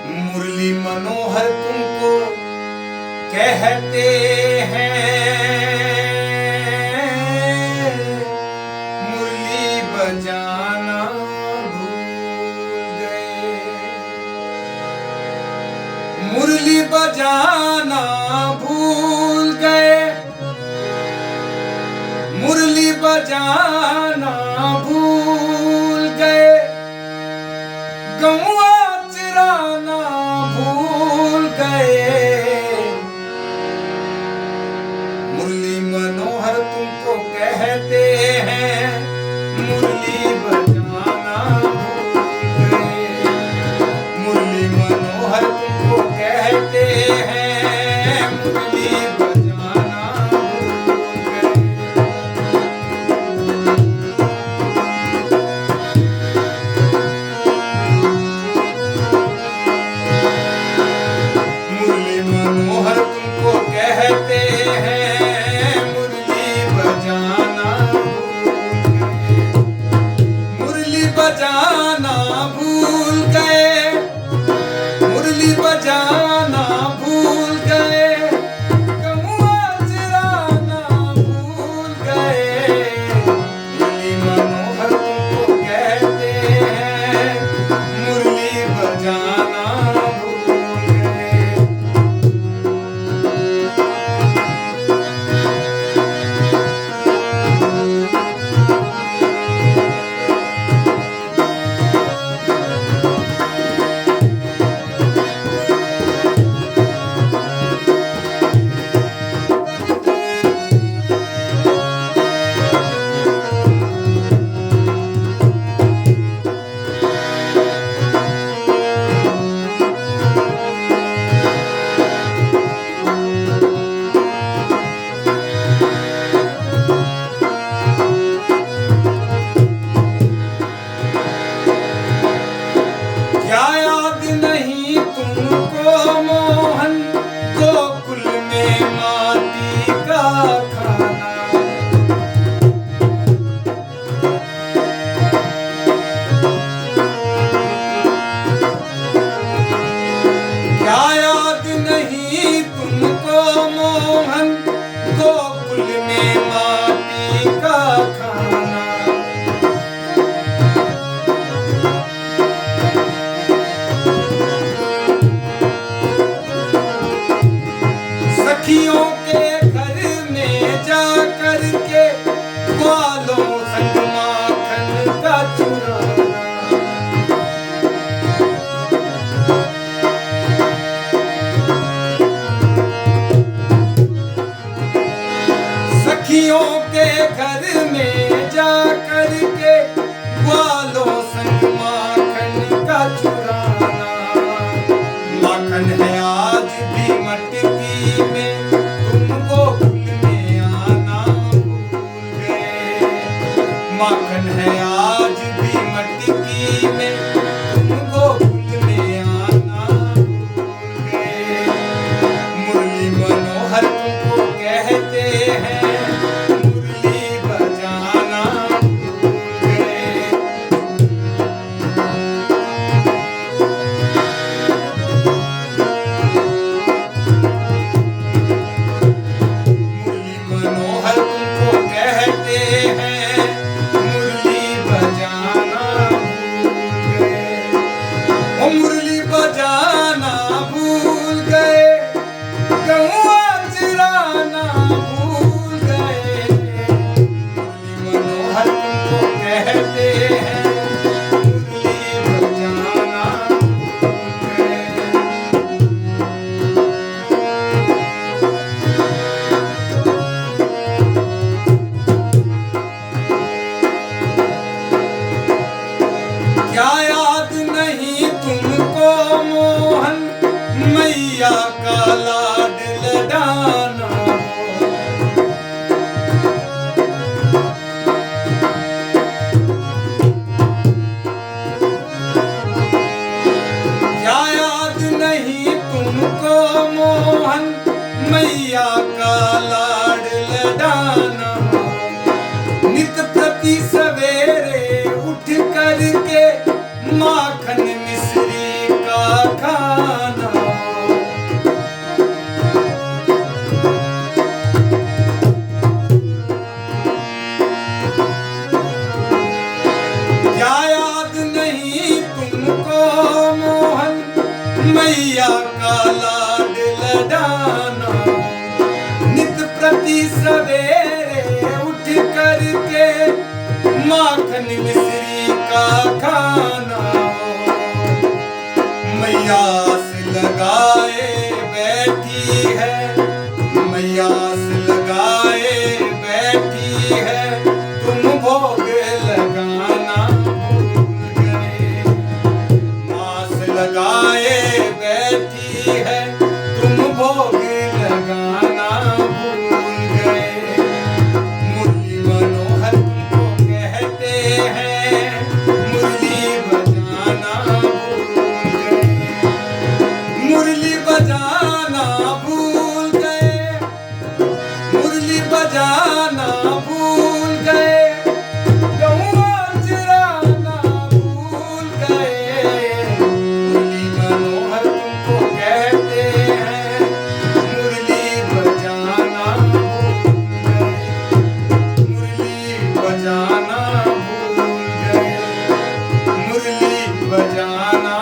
मुरली मनोहर तुमको कहते हैं, मुरली बजाना भूल गए, मुरली बजाना भूल गए, मुरली बजाना भूल गए, गौआ चिराना भूल गए। मुरली मनोहर तुमको कहते हैं, मुरली बजाना भूल गए, मुरली मनोहर तुमको कहते हैं, मुरली बजाना भूल गए। मुरली मनोहर तुमको कहते हैं, मुरली बजाना भूल गए, मुरली बजाना भूल गए, गौआ चिराना भूल गए। मुरली मनोहर तुमको कहते हैं, मुरली बजाना भूल गए। क्या याद नहीं तुमको मोहन, गोकुल में माटी का खाना, क्या याद नहीं तुमको मोहन, गोकुल में माटी का खाना। सखियों के घर में जा कर के ग्वालों संग माखन का चुराना, सखियों के घर में जा कर के ग्वालों संग माखन का चुराना। माखन है आज भी मटकी में, तुमको गोकुल में आना भूल गए। माखन है आज भी मटकी में, तुमको गोकुल में आना भूल गए। मुरली मनोहर तुमको कहते हैं, मुरली बजाना भूल गए। मुरली मनोहर तुमको कहते हैं, मुरली बजाना भूल गए, ओ मुरली बजाना भूल गए, गौआ चिराना भूल गए। मुरली मनोहर तुमको कहते हैं, मुरली बजाना भूल गए। क्या याद नहीं तुमको मोहन, मैया का लाड लडाना हो। क्या याद नहीं तुमको मोहन, मैया का लाड लडाना हो। नित प्रति सवेरे उठ करके माखन मिश्री का खा मैया का लाड लडाना। नित प्रति सवेरे उठ करके माखन मिश्री का खाना। मैया से लगाए बैठी है, मैया से लगाए बैठी है, तुम भोग लगाना भूल गए। माँ से लगाए बैठी है, तुम भोग लगाना भूल गए। मुरली मनोहर तुमको कहते हैं, मुरली बजाना भूल गए। मुरली बजाना भूल गए, मुरली बजाना भूल गए, गौआ चराना भूल गए। मुरली मनोहर तुमको कहते हैं, मुरली बजाना भूल गए। मुरली बजाना भूल गए, मुरली बजाना